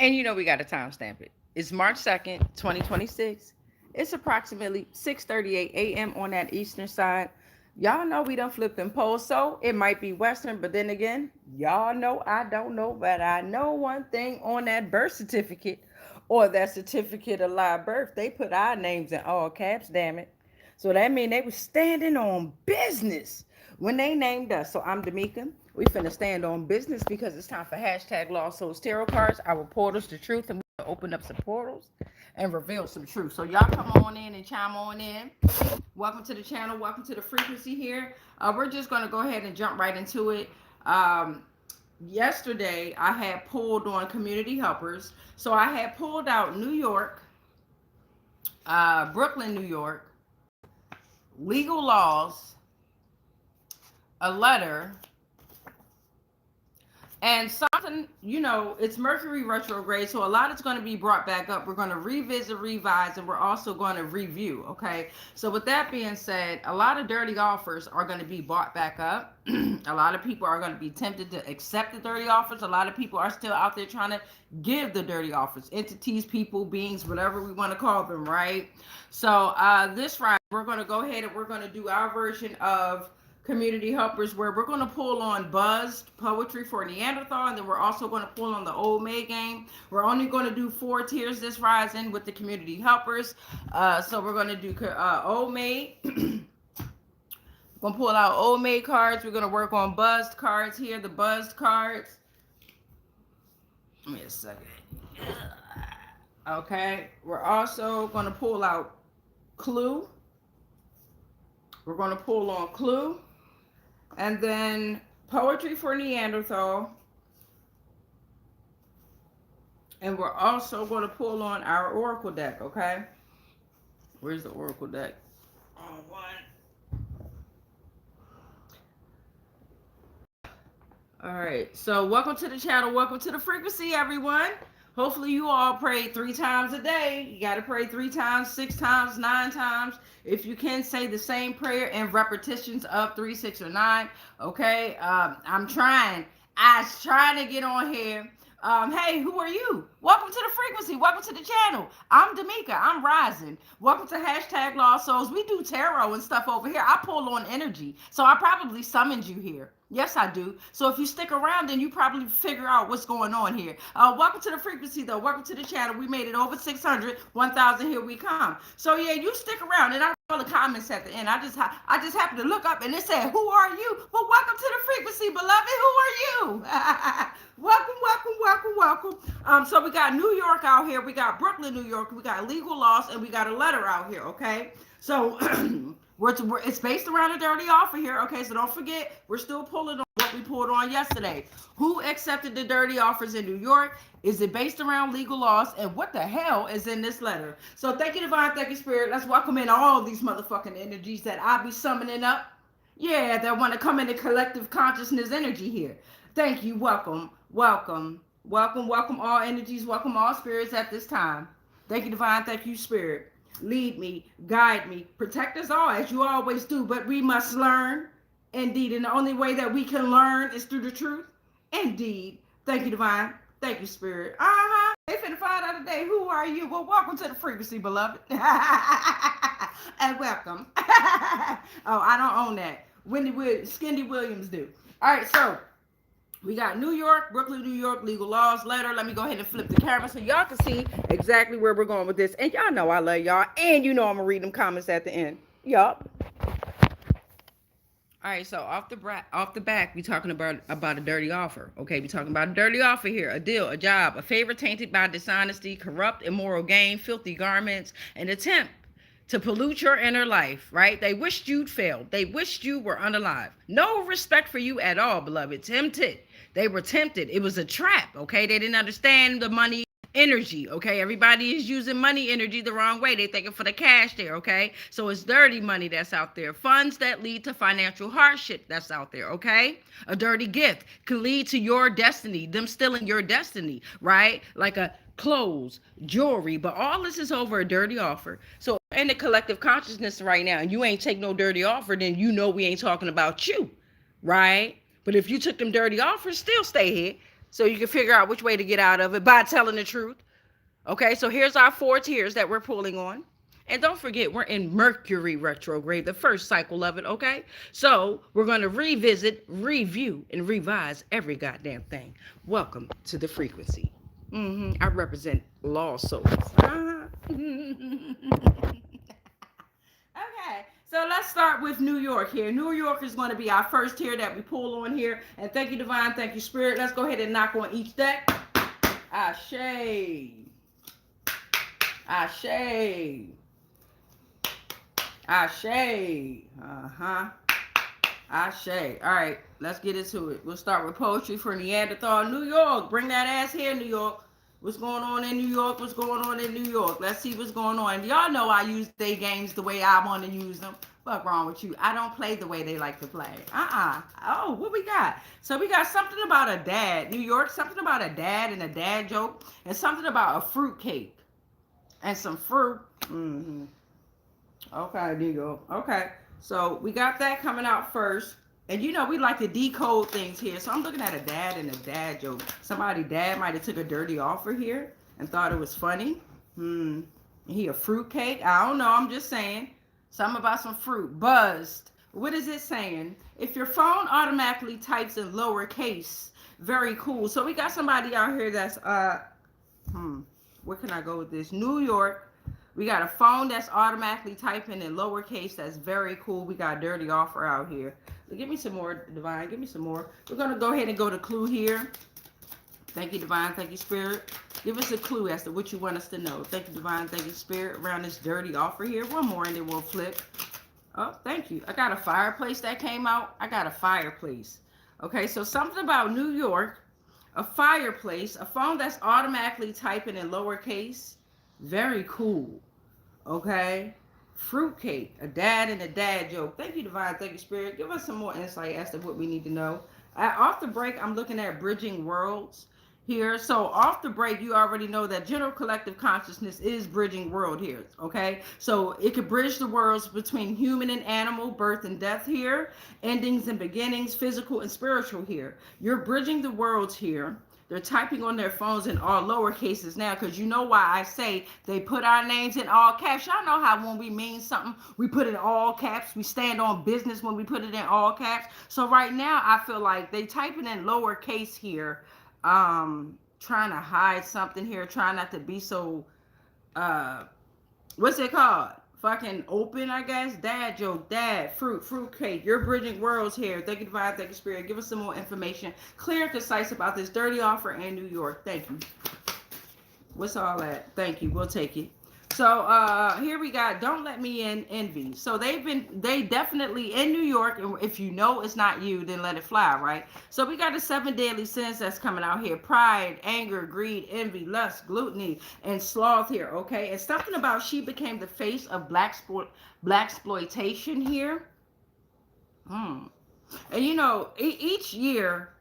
And you know we got to timestamp it. It's March 2nd, 2026. It's approximately 6:38 a.m. on that eastern side. Y'all know we done flipped them poles, so it might be western, but then again, y'all know I don't know, but I know one thing on that birth certificate or that certificate of live birth. They put our names in all caps, damn it. So that means they was standing on business when they named us. So I'm D'Amica. We finna stand on business because it's time for hashtag Lost Souls Tarot Cards, our portals to truth, and we open up some portals and reveal some truth. So y'all come on in and chime on in. Welcome to the channel. Welcome to the frequency here. We're just gonna go ahead and jump right into it. Yesterday I had pulled on community helpers. So I had pulled out New York, Brooklyn, New York, legal laws, a letter, and something, you know, it's Mercury retrograde, so a lot is going to be brought back up. We're going to revisit, revise, and we're also going to review, okay? So with that being said, a lot of dirty offers are going to be brought back up. A lot of people are going to be tempted to accept the dirty offers. A lot of people are still out there trying to give the dirty offers. Entities, people, beings, whatever we want to call them, right? So this Friday, we're going to go ahead and we're going to do our version of community helpers, where we're going to pull on buzzed poetry for Neanderthal, and then we're also going to pull on the old maid game. We're only going to do 4 tiers this rising with the community helpers. So we're going to do old maid. We're going to pull out old maid cards. We're going to work on buzzed cards here, the buzzed cards. Give me a second. Okay, we're also going to pull out clue. We're going to pull on clue. And then poetry for Neanderthal. And we're also going to pull on our oracle deck, okay? Where's the oracle deck? Oh, one. All right. So welcome to the channel. Welcome to the frequency, everyone. Hopefully you all pray 3 times a day. You got to pray 3 times, 6 times, 9 times. If you can, say the same prayer in repetitions of 3, 6, or 9. Okay. I'm trying. I was trying to get on here. Hey, who are you? Welcome to the frequency. Welcome to the channel. I'm D'Amica. I'm rising. Welcome to hashtag Lost Souls. We do tarot and stuff over here. I pull on energy. So I probably summoned you here. Yes, I do. So if you stick around, then you probably figure out what's going on here. Welcome to the frequency, though. Welcome to the channel. We made it over 600, 1,000. Here we come. So yeah, you stick around, and I all the comments at the end. I just happened to look up, and it said, "Who are you?" Well, welcome to the frequency, beloved. Who are you? Welcome, welcome, welcome, welcome. So we got New York out here. We got Brooklyn, New York. We got legal laws, and we got a letter out here. Okay, so. It's based around a dirty offer here, okay? So don't forget, we're still pulling on what we pulled on yesterday. Who accepted the dirty offers in New York? Is it based around legal laws? And what the hell is in this letter? So thank you, Divine. Thank you, Spirit. Let's welcome in all these motherfucking energies that I be summoning up. Yeah, that want to come into collective consciousness energy here. Thank you. Welcome, welcome, welcome, welcome all energies. Welcome all spirits at this time. Thank you, Divine. Thank you, Spirit. Lead me, guide me, protect us all as you always do, but we must learn, indeed, and the only way that we can learn is through the truth, indeed. Thank you, Divine. Thank you, Spirit. They finna find out today, who are you? Well, welcome to the frequency, beloved. And welcome. Oh, I don't own that. Skindy Williams do. All right, so we got New York, Brooklyn, New York, legal laws, letter. Let me go ahead and flip the camera so y'all can see exactly where we're going with this. And y'all know I love y'all. And you know I'm going to read them comments at the end. Yup. All right, so off the back, we talking about a dirty offer. Okay, we talking about a dirty offer here. A deal, a job, a favor tainted by dishonesty, corrupt, immoral gain, filthy garments, an attempt to pollute your inner life, right? They wished you'd failed. They wished you were unalive. No respect for you at all, beloved. Tempted. They were tempted. It was a trap, okay? They didn't understand the money energy, okay? Everybody is using money energy the wrong way. They thinking for the cash there, okay? So it's dirty money that's out there. Funds that lead to financial hardship that's out there, okay? A dirty gift can lead to your destiny, them stealing your destiny, right? Like a clothes, jewelry, but all this is over a dirty offer. So in the collective consciousness right now, and you ain't take no dirty offer, then you know we ain't talking about you, right? But if you took them dirty offers, still stay here. so you can figure out which way to get out of it by telling the truth. Okay, so here's our 4 tiers that we're pulling on. And don't forget, we're in Mercury retrograde, the first cycle of it, okay? So we're going to revisit, review, and revise every goddamn thing. Welcome to the frequency. I represent law souls. Okay, so let's start with New York here. New York is going to be our first tier that we pull on here. And thank you, Divine. Thank you, Spirit. Let's go ahead and knock on each deck. Ashe. Ashe. Ashe. Ashe. All right, let's get into it. We'll start with poetry for Neanderthal. New York. Bring that ass here, New York. What's going on in New York? What's going on in New York? Let's see what's going on. Y'all know I use their games the way I want to use them. Fuck wrong with you? I don't play the way they like to play. Oh, what we got? So we got something about a dad. New York, something about a dad and a dad joke. And something about a fruit cake. And some fruit. Okay, New York. Okay. So we got that coming out first. And you know, we like to decode things here. So I'm looking at a dad and a dad joke. Somebody dad might have took a dirty offer here and thought it was funny. He a fruit cake? I don't know. I'm just saying. Something about some fruit. Buzzed. What is it saying? If your phone automatically types in lowercase, very cool. So we got somebody out here that's, where can I go with this? New York. We got a phone that's automatically typing in lowercase. That's very cool. We got a dirty offer out here. Give me some more, Divine. Give me some more. We're going to go ahead and go to clue here. Thank you, Divine. Thank you, Spirit. Give us a clue as to what you want us to know. Thank you, Divine. Thank you, Spirit. Around this dirty offer here. One more and then we'll flip. Oh, thank you. I got a fireplace that came out. I got a fireplace. Okay, so something about New York. A fireplace. A phone that's automatically typing in lowercase. Very cool. Okay. Fruitcake. A dad and a dad joke. Thank you, Divine. Thank you, Spirit. Give us some more insight as to what we need to know. Off the break, I'm looking at bridging worlds here. So off the break, you already know that general collective consciousness is bridging world here. Okay. So it could bridge the worlds between human and animal, birth and death here, endings and beginnings, physical and spiritual here. You're bridging the worlds here. They're typing on their phones in all lower cases now, because you know why I say they put our names in all caps. Y'all know how when we mean something, we put it in all caps. We stand on business when we put it in all caps. So right now, I feel like they typing in lower case here, trying to hide something here, trying not to be so, what's it called? Fucking open, I guess. Dad joke, dad, fruit cake. You're bridging worlds here. Thank you, Divine. Thank you, Spirit. Give us some more information. Clear and concise about this dirty offer in New York. Thank you. What's all that? Thank you. We'll take it. So here we got Don't Let Me In Envy. So they definitely in New York, and if you know it's not you, then let it fly, right? So we got the 7 deadly sins that's coming out here: pride, anger, greed, envy, lust, gluttony, and sloth here, okay? And something about she became the face of blaxploitation here. And you know, each year,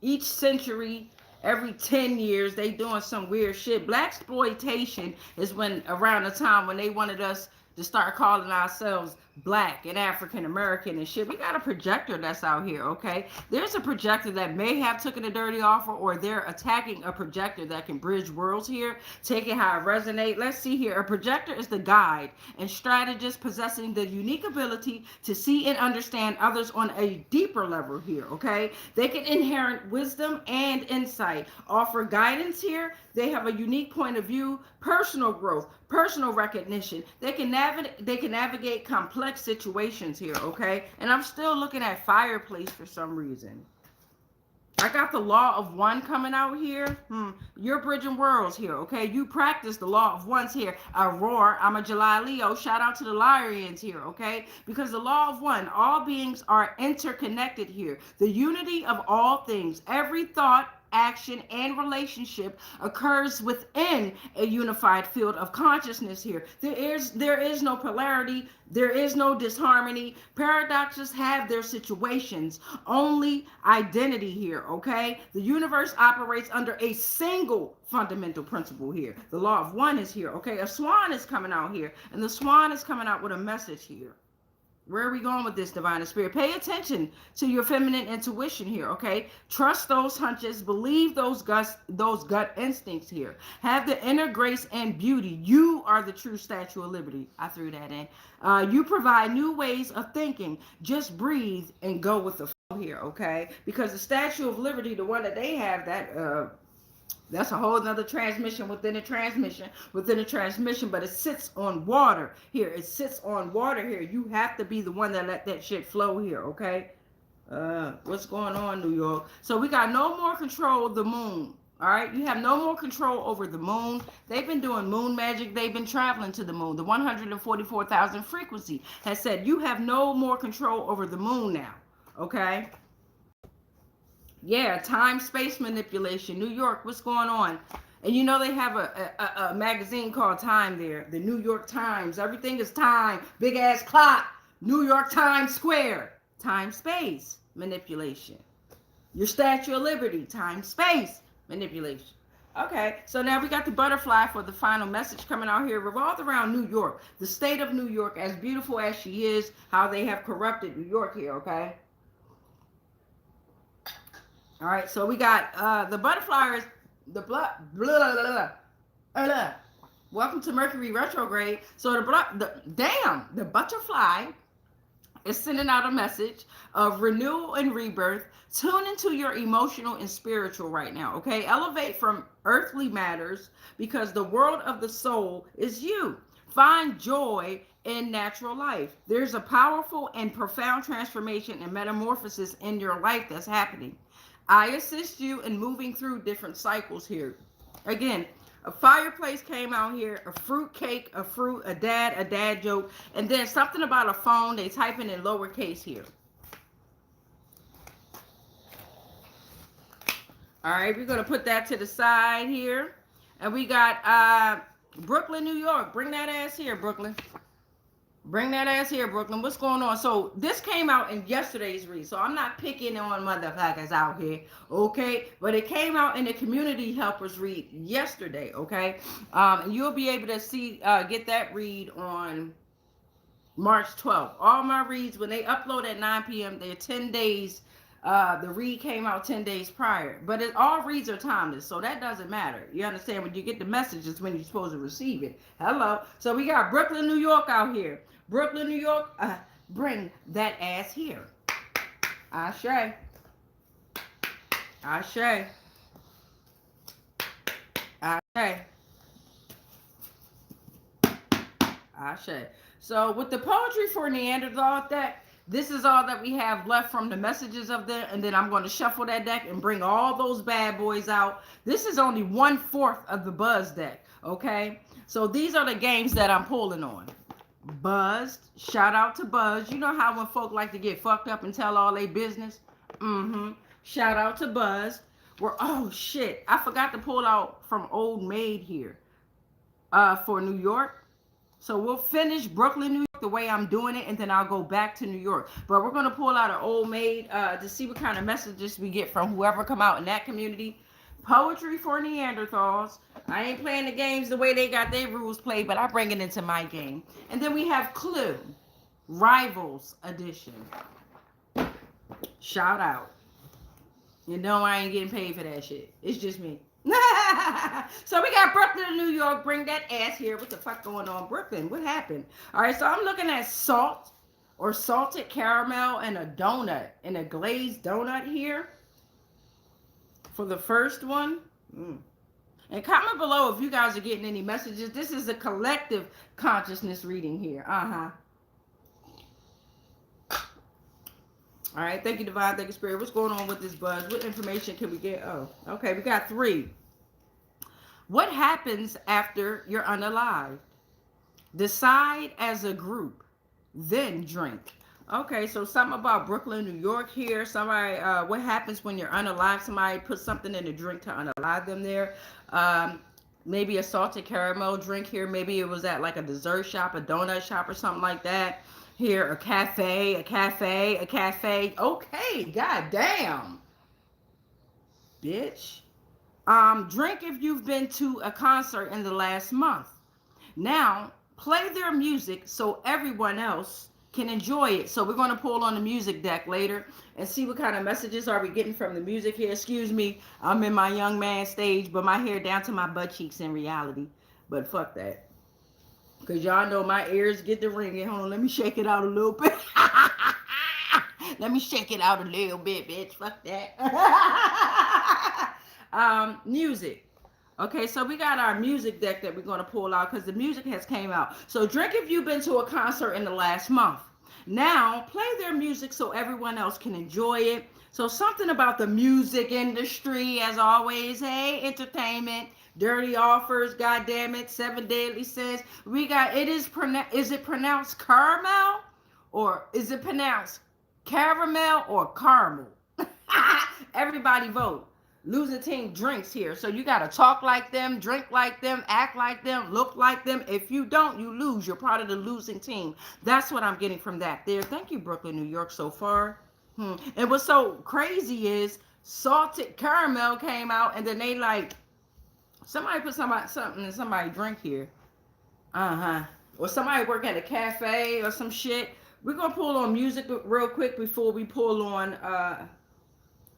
each century, every 10 years, they doing some weird shit. Blaxploitation is when around the time when they wanted us to start calling ourselves Black and African American and shit. We got a projector that's out here, okay? There's a projector that may have taken a dirty offer, or they're attacking a projector that can bridge worlds here. Take it how it resonates. Let's see here. A projector is the guide and strategist possessing the unique ability to see and understand others on a deeper level here, okay? They can inherit wisdom and insight, offer guidance here. They have a unique point of view, personal growth, personal recognition. They can navigate complex situations here, okay? And I'm still looking at fireplace for some reason. I got the law of one coming out here. You're bridging worlds here, okay? You practice the law of ones here. Aurora, I'm a July Leo. Shout out to the Lyrians here, okay? Because the law of one, all beings are interconnected here. The unity of all things, every thought, action, and relationship occurs within a unified field of consciousness here. There is no polarity. There is no disharmony. Paradoxes have their situations. Only identity here, okay? The universe operates under a single fundamental principle here. The law of one is here, okay? A swan is coming out here, and the swan is coming out with a message here. Where are we going with this, divine spirit? Pay attention to your feminine intuition here, okay? Trust those hunches. Believe those gut instincts here. Have the inner grace and beauty. You are the true Statue of Liberty. I threw that in. You provide new ways of thinking. Just breathe and go with the flow here, okay? Because the Statue of Liberty, the one that they have, that's a whole nother transmission within a transmission within a transmission, but it sits on water here. It sits on water here. You have to be the one that let that shit flow here, okay? What's going on, New York? So we got no more control of the moon. All right, you have no more control over the moon. They've been doing moon magic. They've been traveling to the moon. The 144,000 frequency has said you have no more control over the moon now, okay? Yeah, time, space manipulation. New York, what's going on? And you know they have a magazine called Time there. The New York Times. Everything is time. Big ass clock. New York Times Square. Time, space manipulation. Your Statue of Liberty. Time, space manipulation. Okay, so now we got the butterfly for the final message coming out here. Revolved around New York. The state of New York, as beautiful as she is, how they have corrupted New York here, okay? All right, so we got the butterfly is the welcome to Mercury retrograde. So the butterfly is sending out a message of renewal and rebirth. Tune into your emotional and spiritual right now, okay? Elevate from earthly matters because the world of the soul is you. Find joy in natural life. There's a powerful and profound transformation and metamorphosis in your life that's happening. I assist you in moving through different cycles here. Again, a fireplace came out here, a fruit cake, a fruit, a dad joke, and then something about a phone. They typing in lowercase here. All right, we're going to put that to the side here. And we got Brooklyn, New York. Bring that ass here, Brooklyn. Bring that ass here, Brooklyn. What's going on? So this came out in yesterday's read. So I'm not picking on motherfuckers out here, okay? But it came out in the community helpers read yesterday, okay? And you'll be able to see, get that read on March 12th. All my reads, when they upload at 9 p.m., they're 10 days. The read came out 10 days prior. But all reads are timeless, so that doesn't matter. You understand? When you get the message, it's when you're supposed to receive it. Hello. So we got Brooklyn, New York out here. Brooklyn, New York, bring that ass here. Ashe. Ashe. Ashe. Ashe. So with the poetry for Neanderthal deck, this is all that we have left from the messages of them, and then I'm going to shuffle that deck and bring all those bad boys out. This is only 1/4 of the Buzz deck, okay? So these are the games that I'm pulling on. Buzzed, shout out to Buzz. You know how when folk like to get fucked up and tell all their business? Shout out to Buzz. Oh shit, I forgot to pull out from Old Maid here for New York. So we'll finish Brooklyn, New York the way I'm doing it, and then I'll go back to New York. But we're going to pull out an Old Maid to see what kind of messages we get from whoever come out in that community. Poetry for Neanderthals. I ain't playing the games the way they got their rules played, but I bring it into my game. And then we have Clue, Rivals Edition. Shout out. You know I ain't getting paid for that shit. It's just me. So we got Brooklyn, New York. Bring that ass here. What the fuck going on, Brooklyn? What happened? All right, so I'm looking at salt or salted caramel and a donut, and a glazed donut here for the first one. And comment below if you guys are getting any messages. This is a collective consciousness reading here. All right, thank you, Divine. Thank you, Spirit. What's going on with this Buzz? What information can we get? Oh, okay, we got 3. What happens after you're unalived? Decide as a group, then drink. Okay, so something about Brooklyn, New York here. Somebody, what happens when you're unalived? Somebody put something in a drink to unalive them there. Maybe a salted caramel drink here. Maybe it was at like a dessert shop, a donut shop or something like that. Here, a cafe. Okay, goddamn. Bitch. Drink if you've been to a concert in the last month. Now, play their music so everyone else can enjoy it. So we're going to pull on the music deck later and see what kind of messages are we getting from the music here. Excuse me, I'm in my young man stage, but my hair down to my butt cheeks in reality. But fuck that. Because y'all know my ears get the ringing. Hold on, let me shake it out a little bit. Let me shake it out a little bit, bitch. Fuck that. Music. Okay, so we got our music deck that we're going to pull out because the music has came out. So drink if you've been to a concert in the last month. Now, play their music so everyone else can enjoy it. So something about the music industry, as always. Hey, entertainment, dirty offers, goddamn it, 7 deadly sins. We got, is it pronounced caramel? Or is it pronounced caramel or caramel? Everybody vote. Losing team drinks here. So you got to talk like them, drink like them, act like them, look like them. If you don't, you lose. You're part of the losing team. That's what I'm getting from that there. Thank you, Brooklyn, New York, so far. And what's so crazy is salted caramel came out, and then they like, somebody put something in somebody's drink here. Or somebody work at a cafe or some shit. We're going to pull on music real quick before we pull on,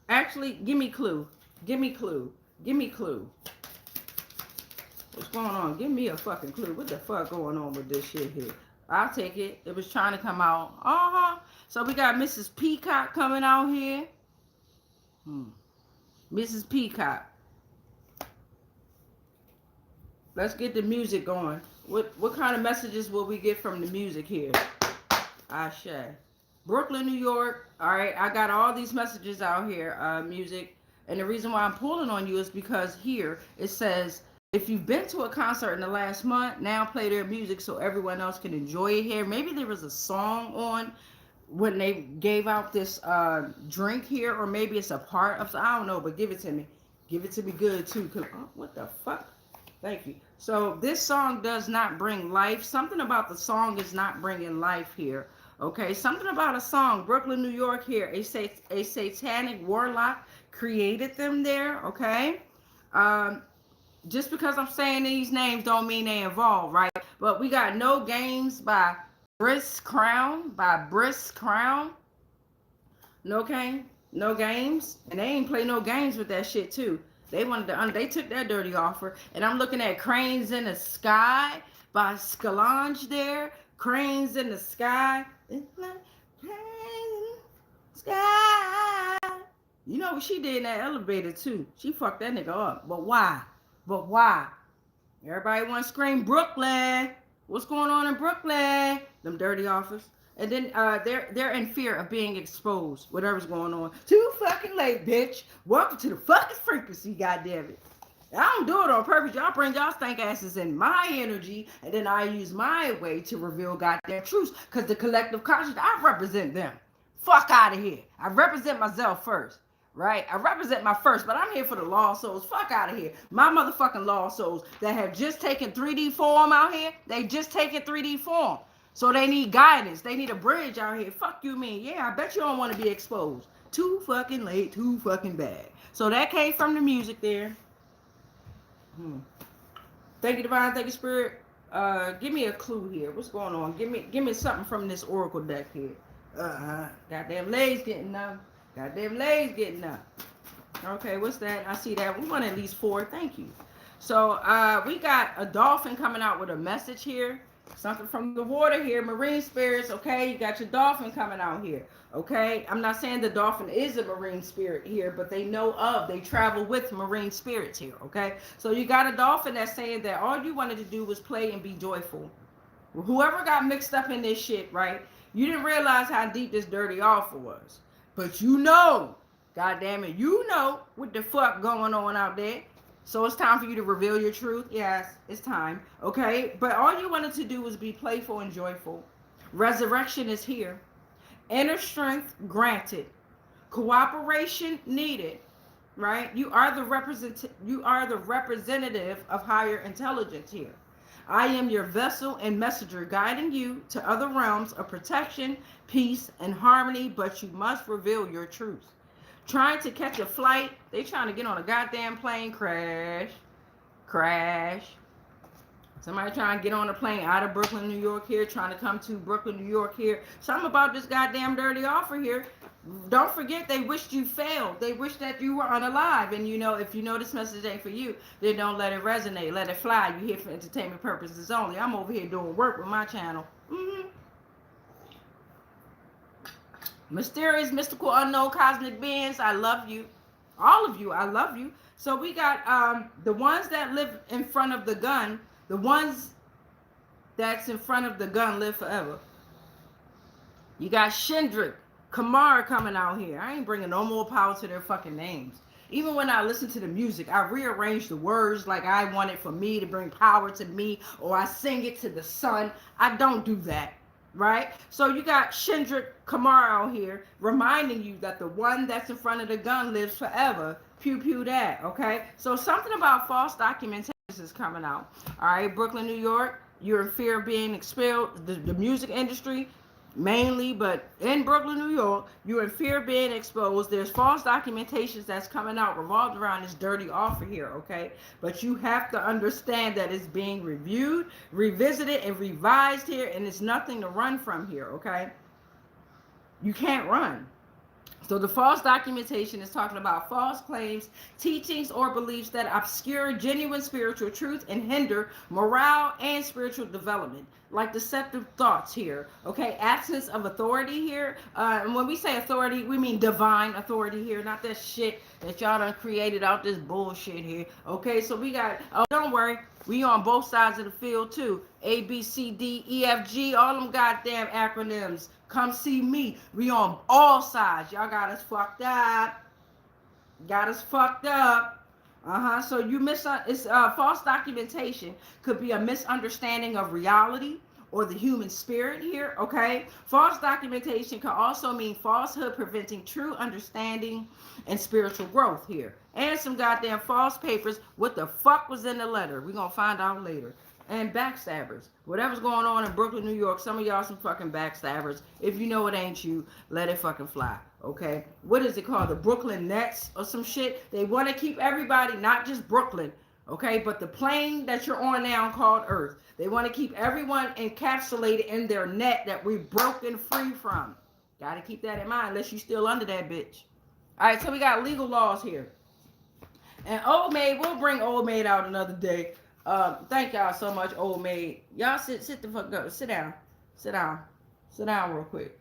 actually, give me clue. Give me clue. Give me clue. What's going on? Give me a fucking clue. What the fuck going on with this shit here? I'll take it. It was trying to come out. So we got Mrs. Peacock coming out here. Mrs. Peacock. Let's get the music going. What kind of messages will we get from the music here? Ashe. Brooklyn, New York. All right, I got all these messages out here, music. And the reason why I'm pulling on you is because here it says, if you've been to a concert in the last month, now play their music so everyone else can enjoy it here. Maybe there was a song on when they gave out this drink here, or maybe it's a part of, I don't know, but give it to me. Give it to me good too. What the fuck? Thank you. So this song does not bring life. Something about the song is not bringing life here. Okay, something about a song. Brooklyn, New York here. A satanic warlock created them there. Okay. Just because I'm saying these names don't mean they involve, right? But we got No Games by Brisk Crown. No games. And they ain't play no games with that shit too. They wanted to, they took that dirty offer. And I'm looking at Cranes in the Sky by Scalange there. Cranes in the Sky. It's like cranes in the sky. You know what she did in that elevator too? She fucked that nigga up. But why? Everybody want to scream Brooklyn. What's going on in Brooklyn? Them dirty offers. And then they're in fear of being exposed. Whatever's going on. Too fucking late, bitch. Welcome to the fucking frequency, goddammit. I don't do it on purpose. Y'all bring y'all stank asses in my energy, and then I use my way to reveal goddamn truths. Because the collective conscious, I represent them. Fuck out of here. I represent myself first. Right? I represent my first, but I'm here for the lost souls. Fuck out of here. My motherfucking lost souls that have just taken 3D form out here. They just taken 3D form. So they need guidance. They need a bridge out here. Fuck you mean. Yeah, I bet you don't want to be exposed. Too fucking late. Too fucking bad. So that came from the music there. Thank you, Divine. Thank you, Spirit. Give me a clue here. What's going on? Give me something from this oracle deck here. Goddamn legs getting up. Okay, what's that? I see that. We want at least 4. Thank you. So we got a dolphin coming out with a message here. Something from the water here. Marine spirits. Okay, you got your dolphin coming out here. Okay, I'm not saying the dolphin is a marine spirit here, but they travel with marine spirits here. Okay, so you got a dolphin that's saying that all you wanted to do was play and be joyful. Whoever got mixed up in this shit, right? You didn't realize how deep this dirty offer was. But you know, goddamn it, you know what the fuck going on out there. So it's time for you to reveal your truth. Yes, it's time. Okay, but all you wanted to do was be playful and joyful. Resurrection is here. Inner strength granted. Cooperation needed. Right? You are the representative of higher intelligence here. I am your vessel and messenger guiding you to other realms of protection, peace, and harmony, but you must reveal your truth. Trying to catch a flight, they trying to get on a goddamn plane, crash. Somebody trying to get on a plane out of Brooklyn, New York here, trying to come to Brooklyn, New York here. Something about this goddamn dirty offer here. Don't forget, they wished you failed. They wish that you were unalive. And, you know, if you know this message ain't for you, then don't let it resonate. Let it fly. You here for entertainment purposes only. I'm over here doing work with my channel. Mysterious, mystical, unknown, cosmic beings, I love you. All of you, I love you. So we got the ones that live in front of the gun. The ones that's in front of the gun live forever. You got Shindrick, Kamara coming out here. I ain't bringing no more power to their fucking names. Even when I listen to the music, I rearrange the words like I want it for me to bring power to me, or I sing it to the sun. I don't do that, right? So you got Shindrick Kamara out here reminding you that the one that's in front of the gun lives forever. Pew pew that, okay? So something about false documentation is coming out. All right, Brooklyn, New York, you're in fear of being expelled. The music industry mainly, but in Brooklyn, New York, you're in fear of being exposed. There's false documentations that's coming out revolved around this dirty offer here, okay? But you have to understand that it's being reviewed, revisited, and revised here, and it's nothing to run from here, okay? You can't run. So the false documentation is talking about false claims, teachings, or beliefs that obscure genuine spiritual truth and hinder morale and spiritual development, like deceptive thoughts here, okay? Absence of authority here. And when we say authority, we mean divine authority here, not that shit that y'all done created out this bullshit here, okay? So we got, oh, don't worry, we on both sides of the field too. A, B, C, D, E, F, G, all them goddamn acronyms. Come see me. We on all sides. Y'all got us fucked up. Got us fucked up. So you it's false documentation could be a misunderstanding of reality or the human spirit here, okay? False documentation can also mean falsehood preventing true understanding and spiritual growth here. And some goddamn false papers. What the fuck was in the letter? We're gonna find out later. And backstabbers. Whatever's going on in Brooklyn, New York, some of y'all some fucking backstabbers. If you know it ain't you, let it fucking fly, okay? What is it called? The Brooklyn Nets or some shit? They want to keep everybody, not just Brooklyn, okay? But the plane that you're on now called Earth. They want to keep everyone encapsulated in their net that we've broken free from. Got to keep that in mind unless you're still under that bitch. All right, so we got legal laws here. And Old Maid, we'll bring Old Maid out another day. Thank y'all so much, Old Maid. Y'all sit the fuck up. Sit down real quick.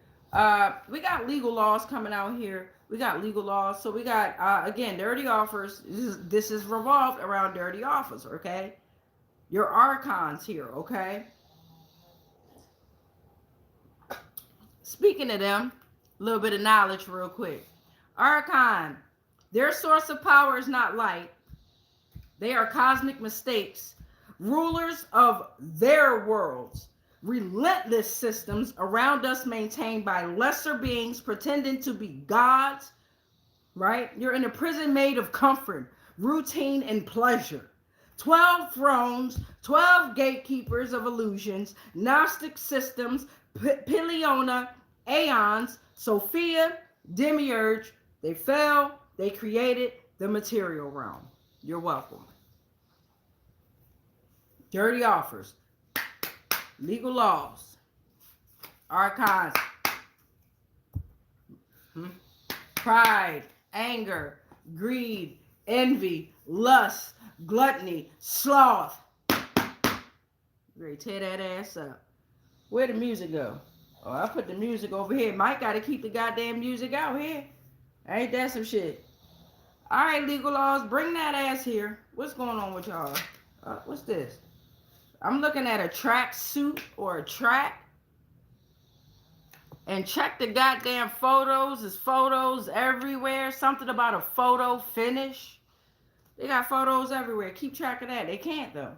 We got legal laws coming out here. We got legal laws. So we got, again, dirty offers. This is revolved around dirty offers, okay? Your archons here, okay? Speaking of them, a little bit of knowledge real quick. Archon, their source of power is not light. They are cosmic mistakes, rulers of their worlds, relentless systems around us maintained by lesser beings pretending to be gods, right? You're in a prison made of comfort, routine, and pleasure. 12 thrones, 12 gatekeepers of illusions, Gnostic systems, Piliona, Aeons, Sophia, Demiurge. They fell, they created the material realm. You're welcome. Dirty offers, legal laws, archons, pride, anger, greed, envy, lust, gluttony, sloth. Ready to tear that ass up. Where'd the music go? Oh, I put the music over here. Mike got to keep the goddamn music out here. Ain't that some shit? All right, legal laws, bring that ass here. What's going on with y'all? What's this? I'm looking at a track suit or a track. And check the goddamn photos. There's photos everywhere. Something about a photo finish. They got photos everywhere. Keep track of that. They can't, though.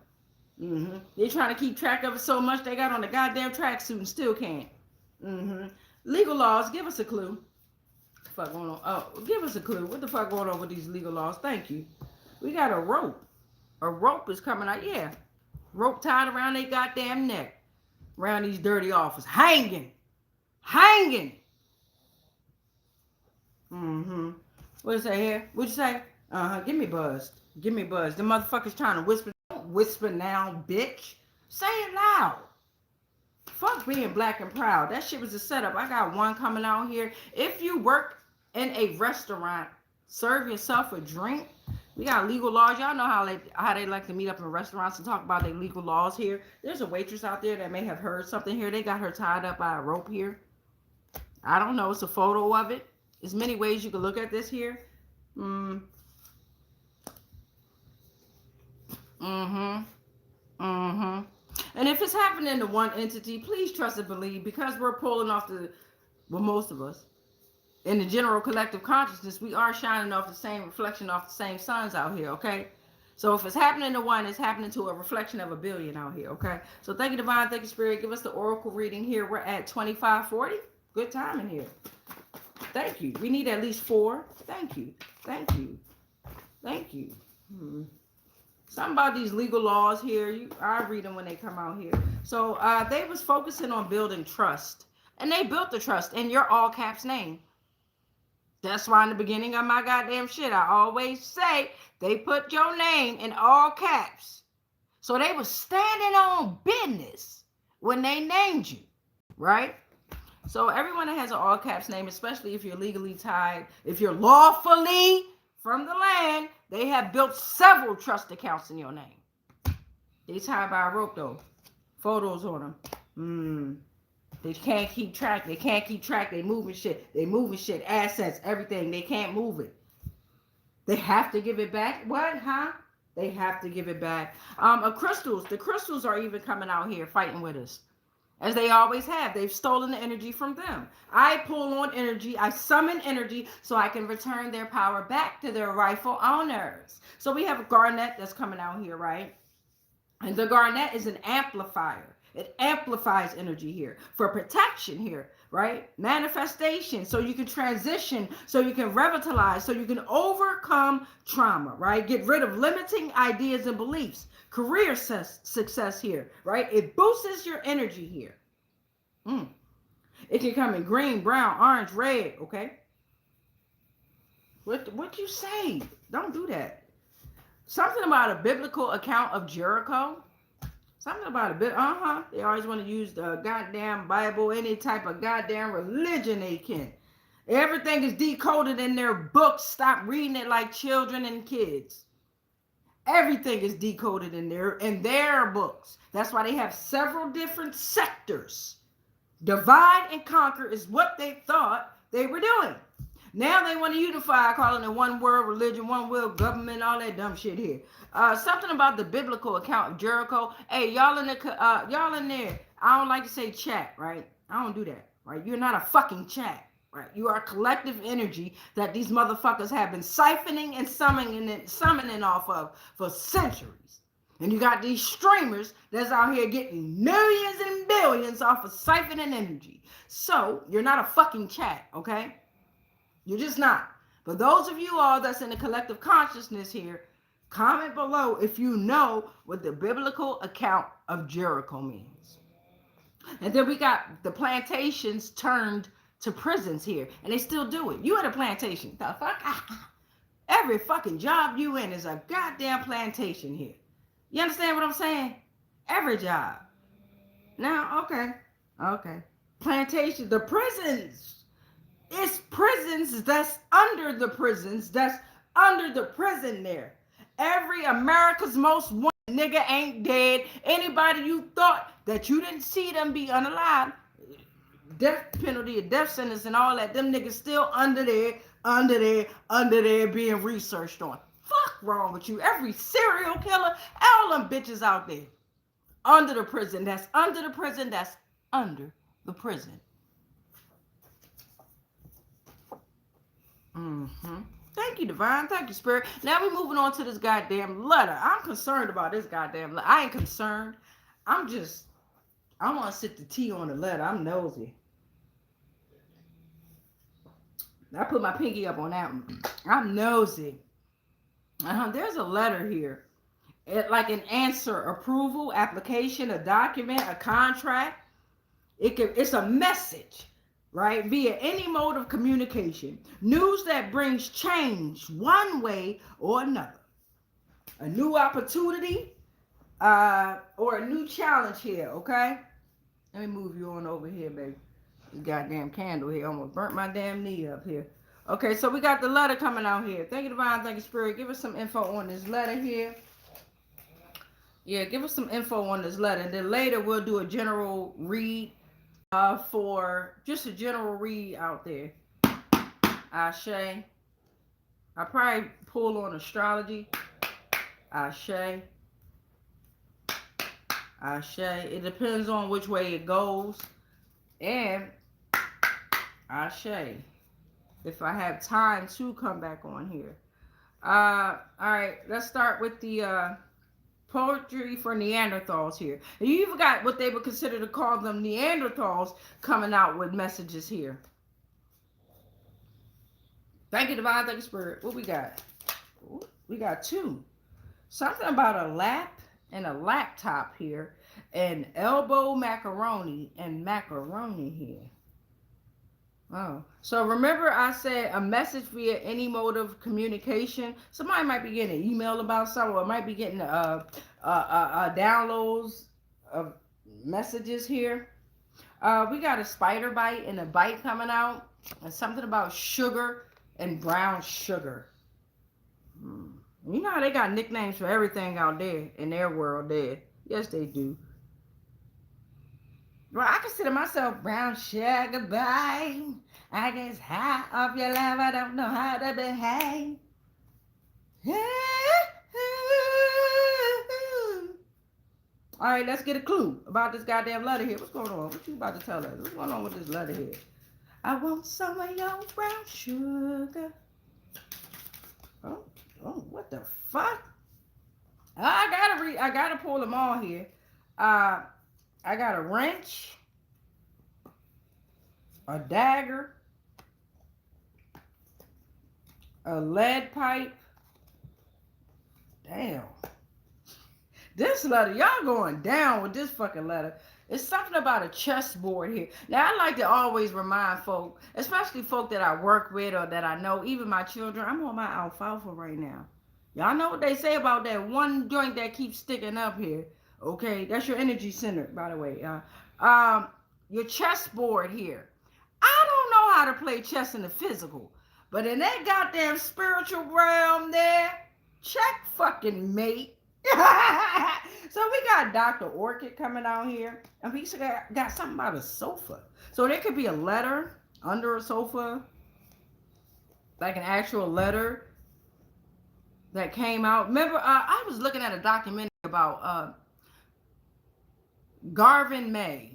They're trying to keep track of it so much they got on the goddamn tracksuit and still can't. Legal laws, give us a clue. What the fuck going on? Oh, give us a clue. What the fuck going on with these legal laws? Thank you. We got a rope. A rope is coming out. Yeah. Rope tied around their goddamn neck. Around these dirty offers. Hanging. What is that here? What'd you say? Give me buzz. The motherfucker's trying to whisper. Don't whisper now, bitch. Say it loud. Fuck being black and proud. That shit was a setup. I got one coming out here. If you work in a restaurant, serve yourself a drink. We got legal laws. Y'all know how they like to meet up in restaurants and talk about their legal laws here. There's a waitress out there that may have heard something here. They got her tied up by a rope here. I don't know. It's a photo of it. There's many ways you can look at this here. And if it's happening to one entity, please trust and believe, because we're pulling off most of us, in the general collective consciousness, we are shining off the same reflection off the same suns out here, okay? So if it's happening to one, it's happening to a reflection of a billion out here, okay? So thank you, Divine. Thank you, Spirit. Give us the oracle reading here. We're at 2540. Good time in here. Thank you. We need at least 4. Thank you. Thank you. Thank you. Something about these legal laws here. I read them when they come out here. So they was focusing on building trust. And they built the trust in your all caps name. That's why in the beginning of my goddamn shit, I always say they put your name in all caps. So they was standing on business when they named you, right? So everyone that has an all caps name, especially if you're legally tied, if you're lawfully from the land, they have built several trust accounts in your name. They tied by a rope though. Photos on them. They can't keep track. They can't keep track. They moving shit. They moving shit. Assets, everything. They can't move it. They have to give it back. What, huh? They have to give it back. Crystals. The crystals are even coming out here fighting with us, as they always have. They've stolen the energy from them. I pull on energy. I summon energy so I can return their power back to their rightful owners. So we have a garnet that's coming out here, right? And the garnet is an amplifier. It amplifies energy here for protection here, right? Manifestation, so you can transition, so you can revitalize, so you can overcome trauma, right? Get rid of limiting ideas and beliefs. Career success here, right? It boosts your energy here. It can come in green, brown, orange, red, okay? What you say? Don't do that. Something about a biblical account of Jericho. Something about a bit, They always want to use the goddamn Bible, any type of goddamn religion they can. Everything is decoded in their books. Stop reading it like children and kids. Everything is decoded in their books. That's why they have several different sectors. Divide and conquer is what they thought they were doing. Now they want to unify, calling it one world religion, one world government, all that dumb shit here. Something about the biblical account of Jericho. Hey, y'all in there. I don't like to say chat, right? I don't do that, right? You're not a fucking chat, right? You are a collective energy that these motherfuckers have been siphoning and summoning off of for centuries. And you got these streamers that's out here getting millions and billions off of siphoning energy. So you're not a fucking chat, okay? You're just not. But those of you all that's in the collective consciousness here, comment below if you know what the biblical account of Jericho means. And then we got the plantations turned to prisons here. And they still do it. You at a plantation. The fuck? Every fucking job you in is a goddamn plantation here. You understand what I'm saying? Every job. Now, okay. Plantation, the prisons. It's prisons that's under the prisons that's under the prison there. Every America's Most Wanted nigga ain't dead. Anybody you thought that you didn't see them be unalive, death penalty, death sentence and all that, them niggas still under there being researched on. Fuck wrong with you. Every serial killer, all them bitches out there under the prison, that's under the prison, that's under the prison. Thank you, Divine. Thank you, Spirit. Now we're moving on to this goddamn letter. I'm concerned about this goddamn letter. I ain't concerned. I want to sit the T on the letter. I'm nosy. I put my pinky up on that one. I'm nosy. There's a letter here. Like an answer, approval, application, a document, a contract. It's a message. Right? Via any mode of communication. News that brings change one way or another. A new opportunity, or a new challenge here, okay? Let me move you on over here, baby. This goddamn candle here almost burnt my damn knee up here. Okay, so we got the letter coming out here. Thank you, Divine. Thank you, Spirit. Give us some info on this letter here. Yeah, give us some info on this letter. And then later we'll do a general read for just a general read out there. Ashe. I probably pull on astrology. Ashe. Ashe. It depends on which way it goes. And Ashe. If I have time to come back on here. Alright, let's start with the poetry for Neanderthals here. And you even got what they would consider to call them Neanderthals coming out with messages here. Thank you, Divine. Thank you, Spirit. What we got? Ooh, we got two. Something about a lap and a laptop here. And elbow macaroni and macaroni here. Oh, so remember I said a message via any mode of communication. Somebody might be getting an email about something, or might be getting downloads of messages here. We got a spider bite and a bite coming out, and something about sugar and brown sugar. You know how they got nicknames for everything out there in their world there. Yes, they do. Well, I consider myself brown sugar bite. I guess high off your love, I don't know how to behave. All right, let's get a clue about this goddamn letter here. What's going on? What you about to tell us? What's going on with this letter here? I want some of your brown sugar. Oh, what the fuck? I gotta pull them all here. I got a wrench, a dagger, a lead pipe. Damn. This letter, y'all going down with this fucking letter. It's something about a chessboard here. Now, I like to always remind folk, especially folk that I work with or that I know, even my children, I'm on my alfalfa right now. Y'all know what they say about that one joint that keeps sticking up here. Okay, that's your energy center, by the way. Your chessboard here. I don't know how to play chess in the physical, but in that goddamn spiritual realm there, check fucking mate. So we got Dr. Orchid coming out here, and we got something about a sofa. So there could be a letter under a sofa, like an actual letter that came out. Remember, I was looking at a documentary about Garvin May.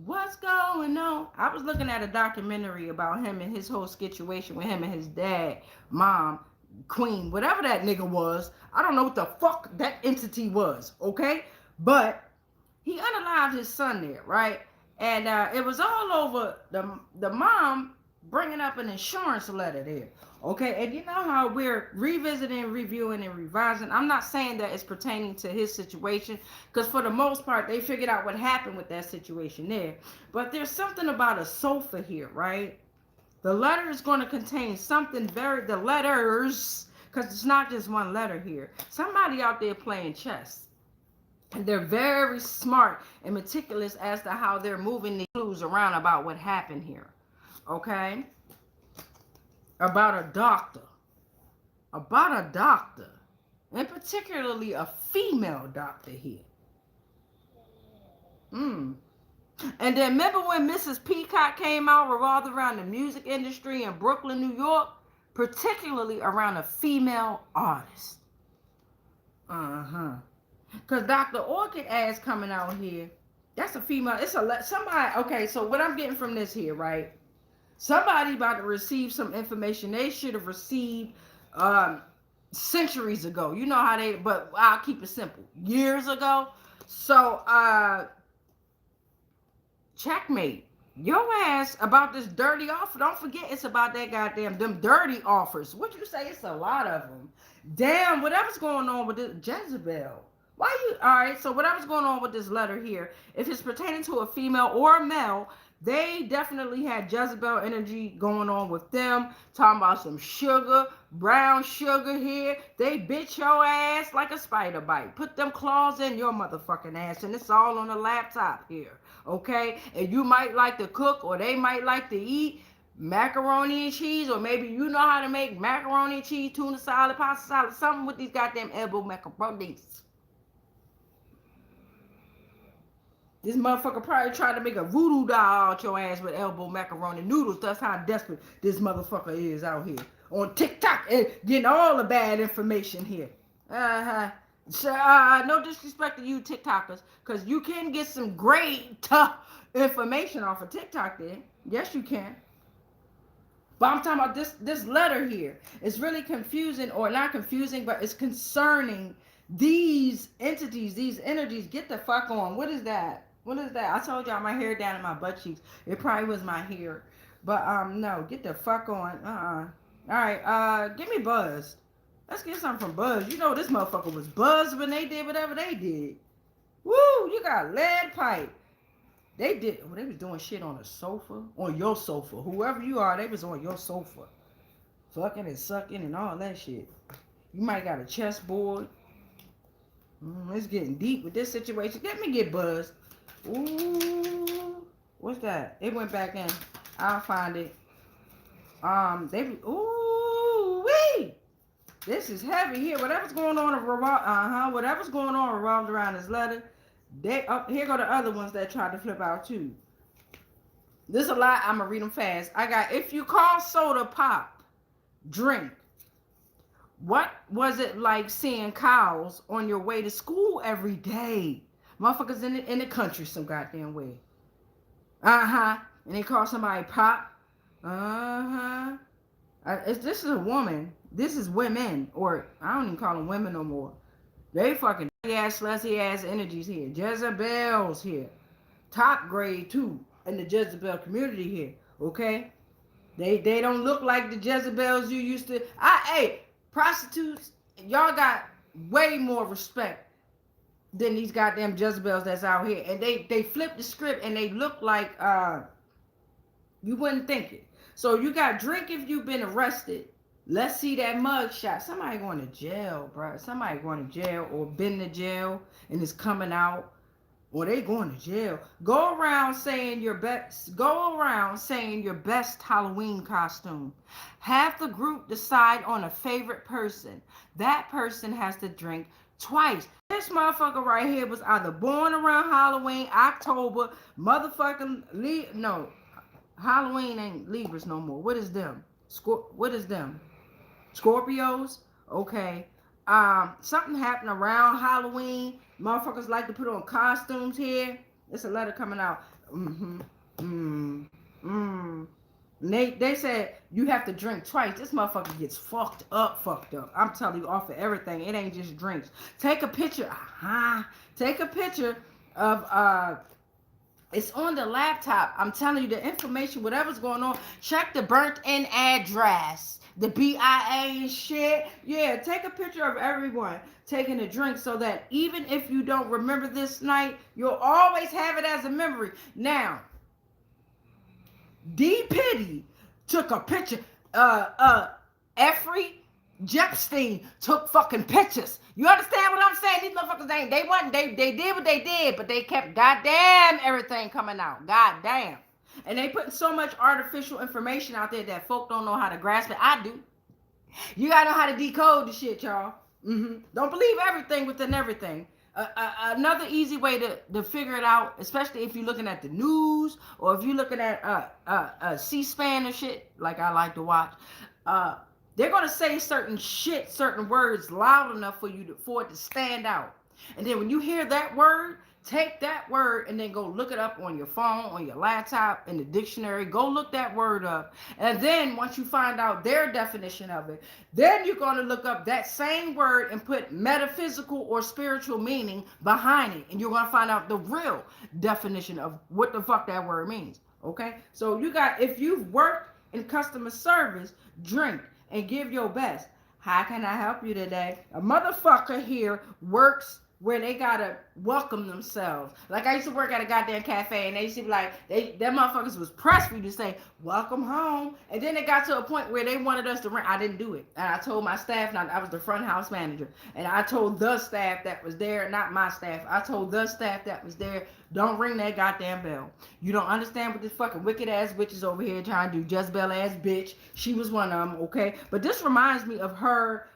What's going on? I was looking at a documentary about him and his whole situation with him and his dad, mom, queen, whatever that nigga was. I don't know what the fuck that entity was, okay? But he unalived his son there, right? And it was all over the mom bringing up an insurance letter there. Okay, and you know how we're revisiting, reviewing, and revising. I'm not saying that it's pertaining to his situation, because for the most part, they figured out what happened with that situation there. But there's something about a sofa here, right? The letter is going to contain something the letters, because it's not just one letter here. Somebody out there playing chess. And they're very smart and meticulous as to how they're moving the clues around about what happened here. Okay? About a doctor, and particularly a female doctor here. And then remember when Mrs. Peacock came out, revolved around the music industry in Brooklyn, New York, particularly around a female artist. Because Dr. Orchid ass coming out here, that's a female. It's somebody. Okay, so what I'm getting from this here, right? Somebody about to receive some information they should have received centuries ago. You know how but I'll keep it simple. Years ago. So, checkmate. Your ass about this dirty offer. Don't forget it's about that goddamn, them dirty offers. What you say? It's a lot of them. Damn, whatever's going on with this, Jezebel. Why you, all right, so whatever's going on with this letter here, if it's pertaining to a female or a male, They definitely had Jezebel energy going on with them. Talking about some sugar, brown sugar here. They bit your ass like a spider bite. Put them claws in your motherfucking ass. And it's all on the laptop here. Okay? And you might like to cook, or they might like to eat macaroni and cheese, or maybe you know how to make macaroni and cheese, tuna salad, pasta salad, something with these goddamn elbow macaronis. This motherfucker probably tried to make a voodoo doll out your ass with elbow macaroni noodles. That's how desperate this motherfucker is out here on TikTok and getting all the bad information here. So, no disrespect to you TikTokers, because you can get some great tough information off of TikTok there. Yes, you can. But I'm talking about this letter here. It's really confusing, or not confusing, but it's concerning these entities, these energies. Get the fuck on. What is that? What is that? I told y'all my hair down in my butt cheeks. It probably was my hair. But no, get the fuck on. Alright, give me Buzz. Let's get something from Buzz. You know this motherfucker was buzzed when they did whatever they did. Woo, you got lead pipe. They was doing shit on a sofa, on your sofa. Whoever you are, they was on your sofa. Fucking and sucking and all that shit. You might got a chessboard. It's getting deep with this situation. Let me get Buzz. Ooh, what's that? It went back in. I'll find it. Ooh wee. This is heavy here. Whatever's going on whatever's going on revolved around this letter. Here go the other ones that tried to flip out too. This a lot. I'm gonna read them fast. I got, if you call soda pop, drink. What was it like seeing cows on your way to school every day? Motherfuckers in the country some goddamn way. And they call somebody pop. This is a woman. This is women, or I don't even call them women no more. They fucking ass, slutty ass energies here. Jezebels here. Top grade too in the Jezebel community here. Okay? They don't look like the Jezebels you used to. Hey, prostitutes, y'all got way more respect than these goddamn Jezebels that's out here. And they flip the script and they look like you wouldn't think it. So you got drink if you've been arrested. Let's see that mug shot. Somebody going to jail, bro. Somebody going to jail, or been to jail and is coming out, or they going to jail. Go around saying your best Halloween costume. Have the group decide on a favorite person. That person has to drink twice. This motherfucker right here was either born around Halloween, October, motherfucking no, Halloween ain't Libras no more. What is them? What is them? Scorpios? Okay. Something happened around Halloween. Motherfuckers like to put on costumes here. It's a letter coming out. They said you have to drink twice. This motherfucker gets fucked up. I'm telling you, off of everything. It ain't just drinks. Take a picture. Take a picture of it's on the laptop. I'm telling you the information, whatever's going on. Check the burnt in address, the BIA and shit. Yeah, take a picture of everyone taking a drink, so that even if you don't remember this night, you'll always have it as a memory. Now, D. Pitty took a picture. Effrey Jepstein took fucking pictures. You understand what I'm saying? These motherfuckers they did what they did, but they kept goddamn everything coming out. Goddamn. And they putting so much artificial information out there that folk don't know how to grasp it. I do. You gotta know how to decode the shit, y'all. Don't believe everything within everything. Another easy way to figure it out, especially if you're looking at the news, or if you're looking at C-SPAN or shit, like I like to watch, they're going to say certain words loud enough for it to stand out. And then when you hear that word, take that word and then go look it up on your phone, on your laptop, in the dictionary. Go look that word up. And then once you find out their definition of it, then you're going to look up that same word and put metaphysical or spiritual meaning behind it. And you're going to find out the real definition of what the fuck that word means. Okay? So if you've worked in customer service, drink and give your best. How can I help you today? A motherfucker here works where they gotta welcome themselves. Like I used to work at a goddamn cafe, and they used to be like, them motherfuckers was pressed for you to say, welcome home. And then it got to a point where they wanted us to rent. I didn't do it. And I told my staff, now I was the front house manager, and I told the staff that was there, not my staff, I told the staff that was there, don't ring that goddamn bell. You don't understand what this fucking wicked ass bitch is over here trying to do. Jezebel ass bitch. She was one of them, okay? But this reminds me of her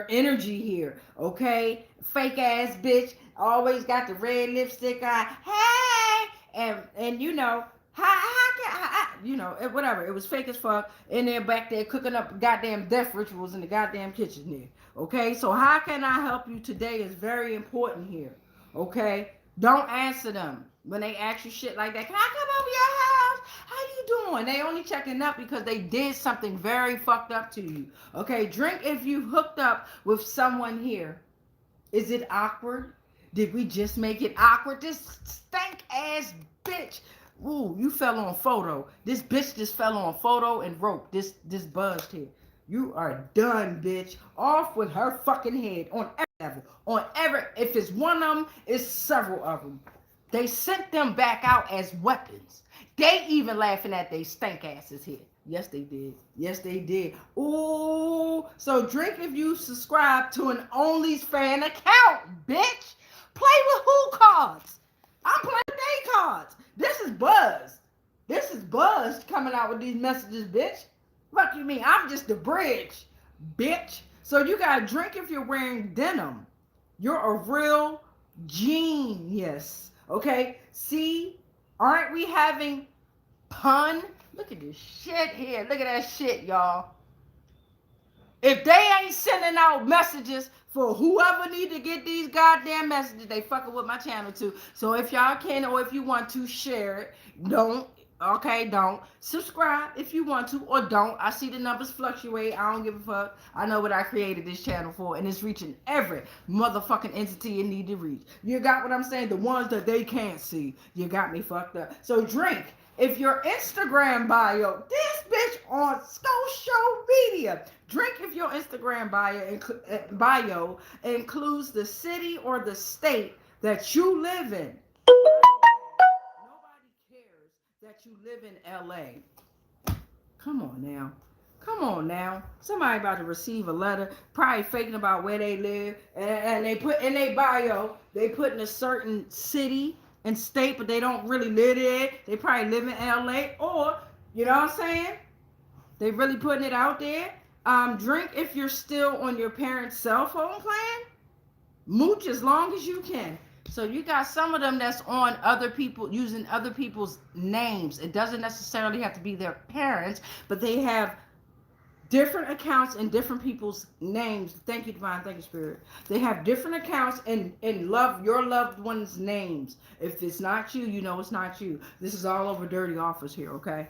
energy here, okay? Fake ass bitch, always got the red lipstick on. Hey, and you know, you know, whatever. It was fake as fuck. And they're back there cooking up goddamn death rituals in the goddamn kitchen there. Okay, so how can I help you today is very important here. Okay, don't answer them when they ask you shit like that. Can I come over your house? How you doing? They only checking up because they did something very fucked up to you. Okay, drink if you hooked up with someone here. Is it awkward? Did we just make it awkward? This stank ass bitch. Ooh, you fell on photo. This bitch just fell on photo and rope. This buzzed here. You are done, bitch. Off with her fucking head on every level. On every, if it's one of them, it's several of them. They sent them back out as weapons. They even laughing at they stank asses here. Yes, they did. Yes, they did. Ooh. So drink if you subscribe to an OnlyFans account, bitch. Play with who cards? I'm playing with they cards. This is Buzz. This is Buzz coming out with these messages, bitch. Fuck you mean? I'm just the bridge, bitch. So you gotta drink if you're wearing denim. You're a real genius. Okay? See? Aren't we having pun? Look at this shit here. Look at that shit, y'all. If they ain't sending out messages for whoever need to get these goddamn messages, they fucking with my channel too. So if y'all can, or if you want to share it, don't. Okay, don't. Subscribe if you want to, or don't. I see the numbers fluctuate. I don't give a fuck. I know what I created this channel for, and it's reaching every motherfucking entity it need to reach. You got what I'm saying? The ones that they can't see. You got me fucked up. So drink. If your Instagram bio, this bitch on social media, drink if your Instagram bio includes the city or the state that you live in. Nobody cares that you live in LA. Come on now. Come on now. Somebody about to receive a letter, probably faking about where they live, and they put in their bio, they put in a certain city and state, but they don't really live there. They probably live in LA, or, you know what I'm saying? They really putting it out there. Drink if you're still on your parents' cell phone plan. Mooch as long as you can. So you got some of them that's on other people, using other people's names. It doesn't necessarily have to be their parents, but they have different accounts and different people's names. Thank you, Divine. Thank you, Spirit. They have different accounts and love your loved ones' names. If it's not you, you know it's not you. This is all over dirty offers here, okay?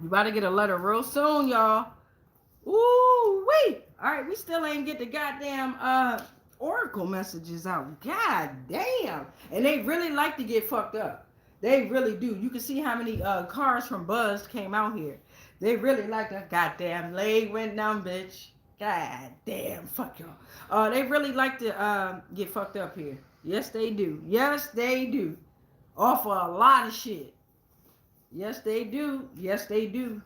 You about to get a letter real soon, y'all. Ooh, wait. All right, we still ain't get the goddamn oracle messages out. God damn. And they really like to get fucked up. They really do. You can see how many cars from Buzz came out here. They really like that. Goddamn leg went down, bitch. God damn, fuck y'all. They really like to get fucked up here. Yes, they do. Yes, they do. Offer a lot of shit. Yes, they do. Yes, they do.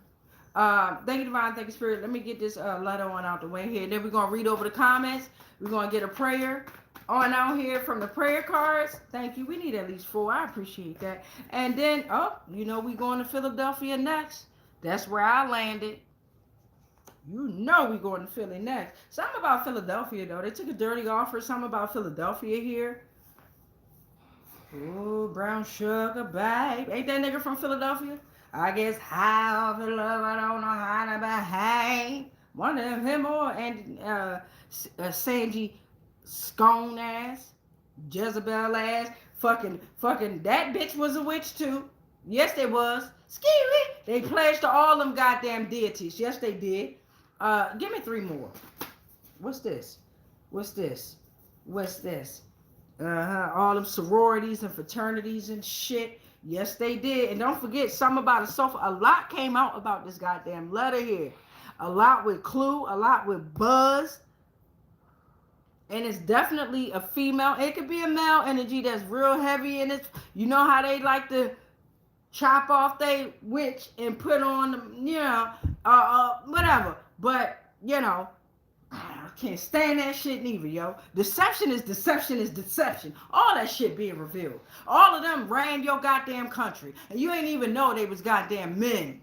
Thank you, Divine. Thank you, Spirit. Let me get this letter on out the way here. Then we're going to read over the comments. We're going to get a prayer on out here from the prayer cards. Thank you. We need at least 4. I appreciate that. And then, you know, we're going to Philadelphia next. That's where I landed. You know we going to Philly next. Something about Philadelphia, though. They took a dirty offer. Something about Philadelphia here. Ooh, brown sugar, babe. Ain't that nigga from Philadelphia? I guess how to love, I don't know how to behave. One of him or and Sanji scone ass, Jezebel ass, fucking that bitch was a witch too. Yes, they was. Scary. They pledged to all them goddamn deities. Yes, they did. Give me 3 more. What's this? What's this? What's this? All them sororities and fraternities and shit. Yes, they did. And don't forget, something about a sofa. A lot came out about this goddamn letter here. A lot with Clue, a lot with Buzz. And it's definitely a female. It could be a male energy that's real heavy, and it's, you know how they like to chop off they witch and put on, you know, whatever. But, you know, I can't stand that shit neither, yo. Deception is deception is deception. All that shit being revealed. All of them ran your goddamn country, and you ain't even know they was goddamn men.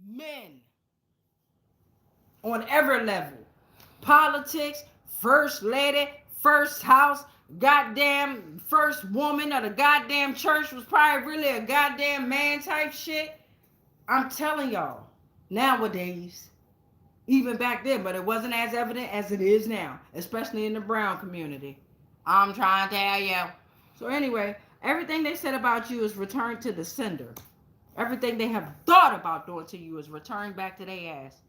Men. On every level. Politics, first lady, first house, goddamn first woman of the goddamn church was probably really a goddamn man type shit. I'm telling y'all, nowadays, even back then, but it wasn't as evident as it is now, especially in the brown community. I'm trying to tell you. So anyway, everything they said about you is returned to the sender. Everything they have thought about doing to you is returned back to their ass.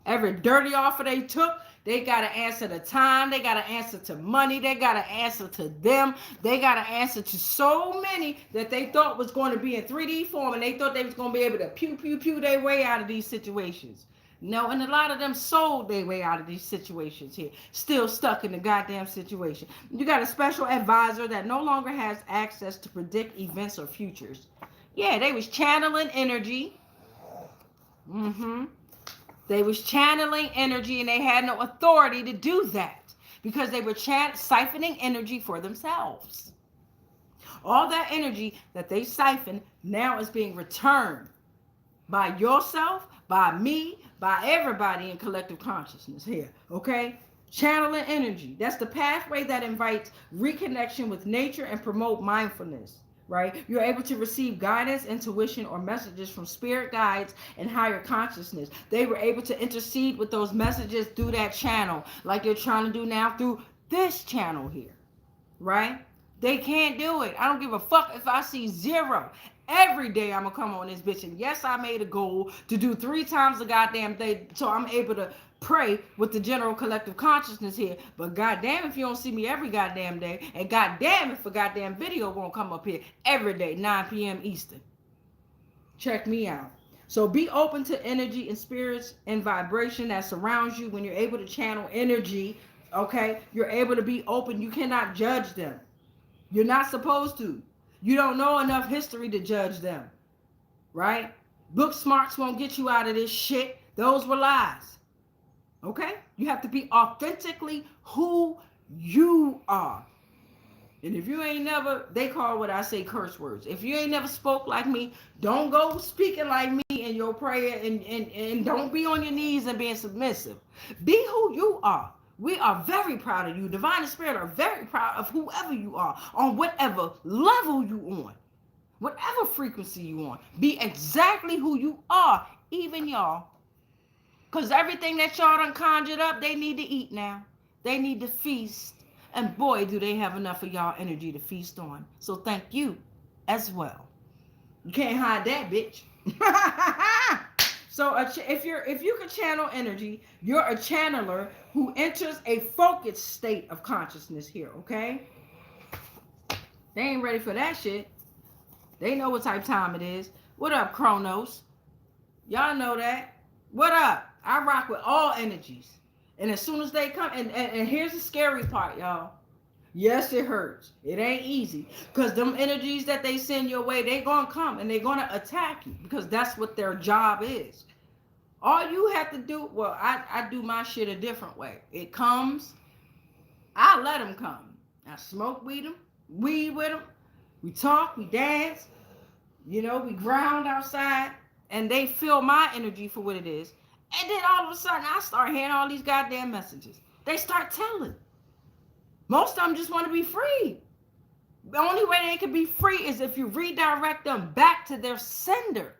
Every dirty offer they took, they got to answer to time. They got to answer to money. They got to answer to them. They got to answer to so many that they thought was going to be in 3D form, and they thought they was going to be able to pew, pew, pew their way out of these situations. No, and a lot of them sold their way out of these situations here. Still stuck in the goddamn situation. You got a special advisor that no longer has access to predict events or futures. Yeah, they was channeling energy. They was channeling energy, and they had no authority to do that because they were siphoning energy for themselves. All that energy that they siphoned now is being returned by yourself, by me, by everybody in collective consciousness here, okay? Channeling energy. That's the pathway that invites reconnection with nature and promote mindfulness. Right? You're able to receive guidance, intuition, or messages from spirit guides and higher consciousness. They were able to intercede with those messages through that channel, like they're trying to do now through this channel here. Right? They can't do it. I don't give a fuck if I see 0. Every day I'm going to come on this bitch. And yes, I made a goal to do 3 times a goddamn day so I'm able to pray with the general collective consciousness here. But goddamn if you don't see me every goddamn day, and goddamn if a goddamn video won't come up here every day, 9 p.m. Eastern. Check me out. So be open to energy and spirits and vibration that surrounds you when you're able to channel energy, okay? You're able to be open. You cannot judge them. You're not supposed to. You don't know enough history to judge them, right? Book smarts won't get you out of this shit. Those were lies. Okay? You have to be authentically who you are. And if you ain't never, they call what I say curse words. If you ain't never spoke like me, don't go speaking like me in your prayer, and don't be on your knees and being submissive. Be who you are. We are very proud of you. Divine and Spirit are very proud of whoever you are, on whatever level you on, whatever frequency you on. Be exactly who you are, even y'all. Because everything that y'all done conjured up, they need to eat now. They need to feast. And boy, do they have enough of y'all energy to feast on. So thank you as well. You can't hide that, bitch. So if you can channel energy, you're a channeler who enters a focused state of consciousness here, okay? They ain't ready for that shit. They know what type of time it is. What up, Chronos? Y'all know that. What up? I rock with all energies. And as soon as they come, and here's the scary part, y'all. Yes, it hurts. It ain't easy. Because them energies that they send your way, they gonna come and they're gonna attack you. Because that's what their job is. All you have to do, well, I do my shit a different way. It comes, I let them come. I smoke weed with them. We talk, we dance. You know, we ground outside. And they feel my energy for what it is. And then all of a sudden, I start hearing all these goddamn messages. They start telling. Most of them just want to be free. The only way they can be free is if you redirect them back to their sender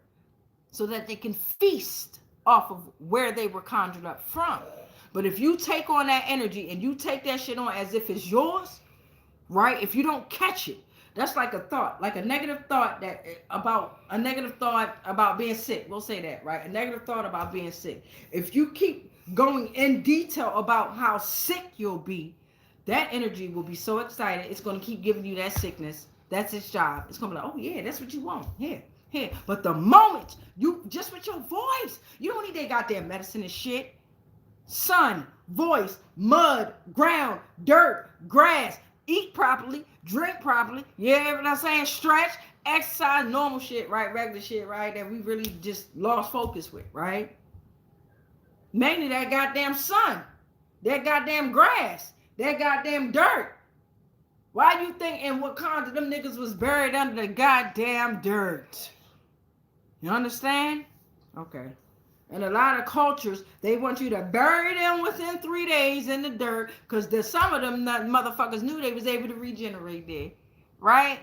so that they can feast off of where they were conjured up from. But if you take on that energy and you take that shit on as if it's yours, right? If you don't catch it, that's like a thought, like a negative thought about being sick. We'll say that, right? A negative thought about being sick. If you keep going in detail about how sick you'll be, that energy will be so excited. It's going to keep giving you that sickness. That's its job. It's going to be like, oh yeah, that's what you want. Here, Here. But the moment you, just with your voice, you don't need that goddamn medicine and shit. Sun, voice, mud, ground, dirt, grass, eat properly, drink properly. Yeah, what I'm saying? Stretch, exercise, normal shit, right? Regular shit, right? That we really just lost focus with, right? Mainly that goddamn sun, that goddamn grass, that goddamn dirt. Why you think in Wakanda them niggas was buried under the goddamn dirt? You understand? Okay. And a lot of cultures, they want you to bury them within 3 days in the dirt, because some of them motherfuckers knew they was able to regenerate there, right?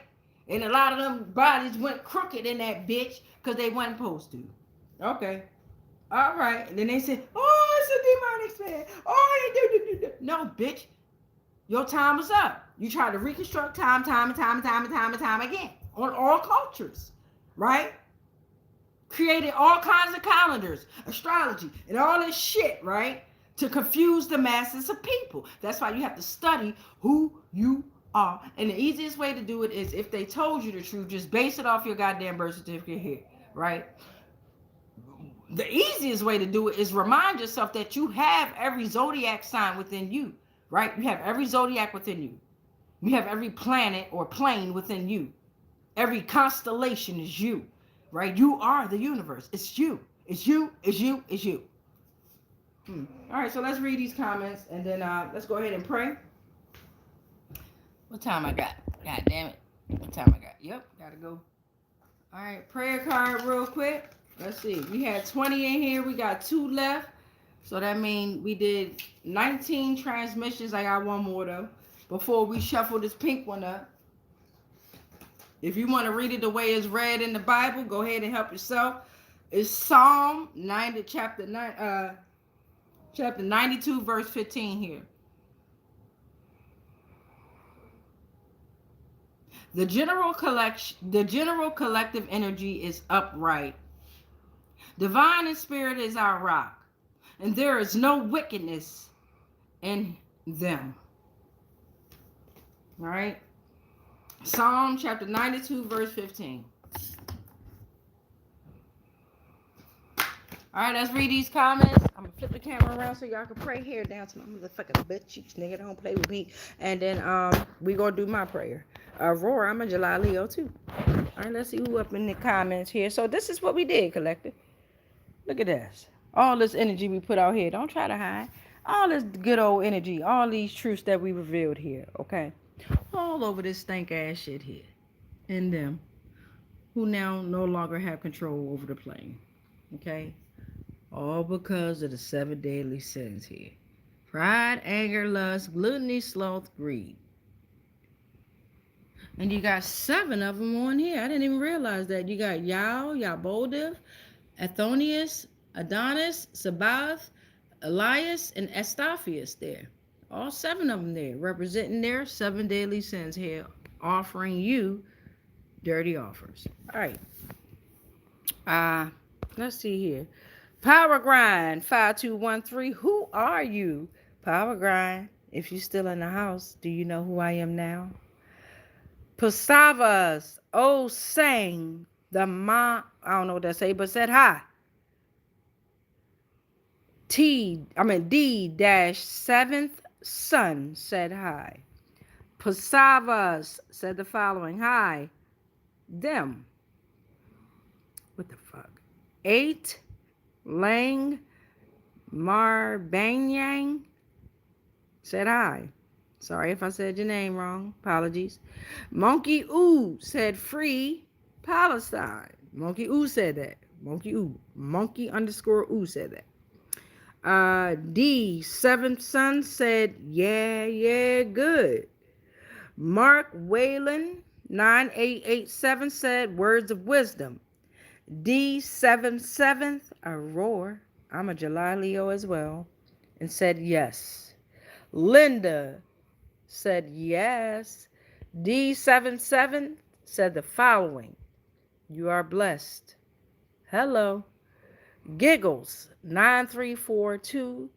And a lot of them bodies went crooked in that bitch because they weren't supposed to. Okay. All right. And then they said, oh, it's a demonic spirit. Oh, no, bitch. Your time was up. You try to reconstruct time again on all cultures, right? Created all kinds of calendars, astrology, and all this shit, right? To confuse the masses of people. That's why you have to study who you are. And the easiest way to do it is, if they told you the truth, just base it off your goddamn birth certificate here, right? The easiest way to do it is remind yourself that you have every zodiac sign within you, right? You have every zodiac within you. You have every planet or plane within you. Every constellation is you, right? You are the universe. It's you. It's you. It's you. It's you. All right, so let's read these comments, and then let's go ahead and pray. What time I got? God damn it. What time I got? Yep, gotta go. All right, prayer card real quick. Let's see. We had 20 in here. We got 2 left. So that means we did 19 transmissions. I got 1 more, though, before we shuffle this pink one up. If you want to read it the way it's read in the Bible, go ahead and help yourself. It's Psalm 90, chapter 92, verse 15 here. The general collective energy is upright. Divine and spirit is our rock, and there is no wickedness in them. All right. Psalm chapter 92, verse 15. All right, let's read these comments. I'm going to flip the camera around so y'all can pray here down to my motherfucking butt cheeks, nigga. Don't play with me. And then we going to do my prayer. Aurora, I'm a July Leo, too. All right, let's see who up in the comments here. So this is what we did, collective. Look at this. All this energy we put out here. Don't try to hide. All this good old energy. All these truths that we revealed here, okay? All over this stank ass shit here. And them who now no longer have control over the plane. Okay? All because of the 7 deadly sins here. Pride, anger, lust, gluttony, sloth, greed. And you got 7 of them on here. I didn't even realize that. You got Yall, Yaboldiv, Athonius, Adonis, Sabaoth, Elias, and Astaphius there. All 7 of them there, representing their 7 deadly sins here, offering you dirty offers. All right. Let's see here. Power Grind 5213. Who are you? Power Grind. If you're still in the house, do you know who I am now? Pasavas. Oh, sang the I don't know what that say, but said hi. D-7th son said hi. Pasavas said the following. Hi. Them. What the fuck? 8 Lang Marbanyang said hi. Sorry if I said your name wrong. Apologies. Monkey Ooh said free Palestine. Monkey Ooh said that. Monkey Ooh. Monkey _ Ooh said that. D7th son said, yeah, good. Mark Whalen 9887 said, words of wisdom. D77th, Aurora, I'm a July Leo as well, and said yes. Linda said yes. D77 said the following. You are blessed. Hello. Giggles 9342.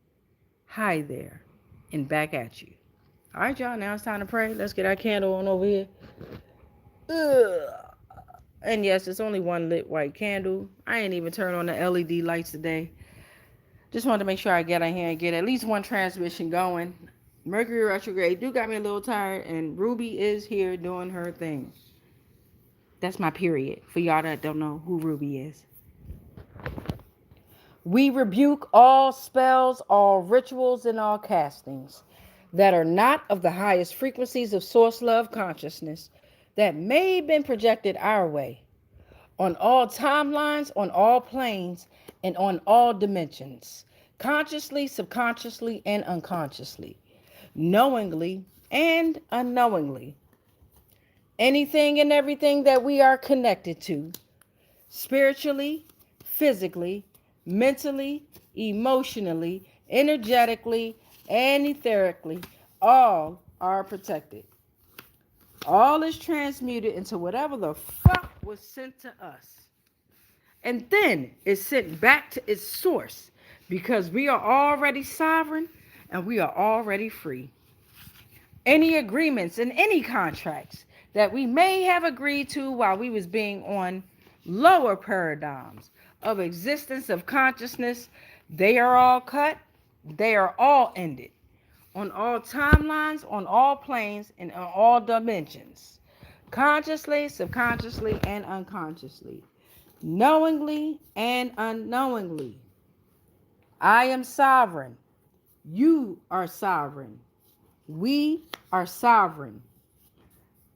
Hi there. And back at you. All right, y'all. Now it's time to pray. Let's get our candle on over here. Ugh. And yes, it's only one lit white candle. I ain't even turn on the LED lights today. Just wanted to make sure I get in here and get at least one transmission going. Mercury retrograde do got me a little tired, and Ruby is here doing her thing. That's my period. For y'all that don't know who Ruby is. We rebuke all spells, all rituals, and all castings that are not of the highest frequencies of source love consciousness that may have been projected our way on all timelines, on all planes, and on all dimensions, consciously, subconsciously, and unconsciously, knowingly and unknowingly. Anything and everything that we are connected to, spiritually, physically, mentally, emotionally, energetically, and etherically, all are protected. All is transmuted into whatever the fuck was sent to us. And then it's sent back to its source because we are already sovereign and we are already free. Any agreements and any contracts that we may have agreed to while we was being on lower paradigms of existence of consciousness, they are all cut, they are all ended on all timelines, on all planes, and on all dimensions, consciously, subconsciously, and unconsciously, knowingly and unknowingly. I am sovereign. You are sovereign. We are sovereign.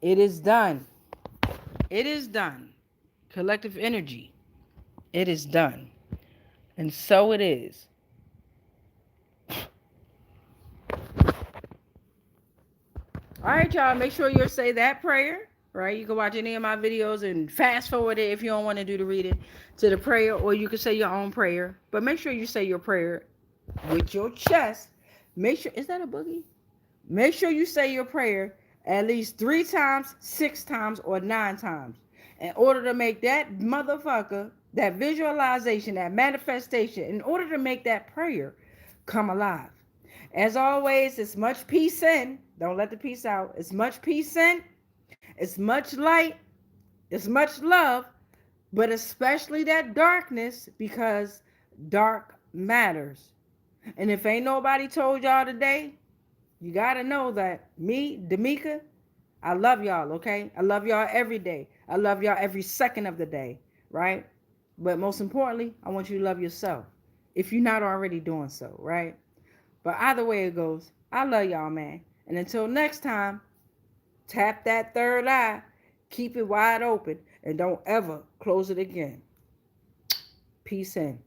It is done. It is done. Collective energy. It is done. And so it is. All right, y'all. Make sure you say that prayer, right? You can watch any of my videos and fast forward it if you don't want to do the reading to the prayer, or you can say your own prayer. But make sure you say your prayer with your chest. Make sure, is that a boogie? Make sure you say your prayer at least 3 times, 6 times, or 9 times in order to make that motherfucker, that visualization, that manifestation, in order to make that prayer come alive. As always, it's much peace in. Don't let the peace out. It's much peace in. It's much light. It's much love. But especially that darkness, because dark matters. And if ain't nobody told y'all today, you got to know that me, Damika, I love y'all, okay? I love y'all every day. I love y'all every second of the day, right? But most importantly, I want you to love yourself if you're not already doing so, right? But either way it goes, I love y'all, man. And until next time, tap that third eye, keep it wide open, and don't ever close it again. Peace in.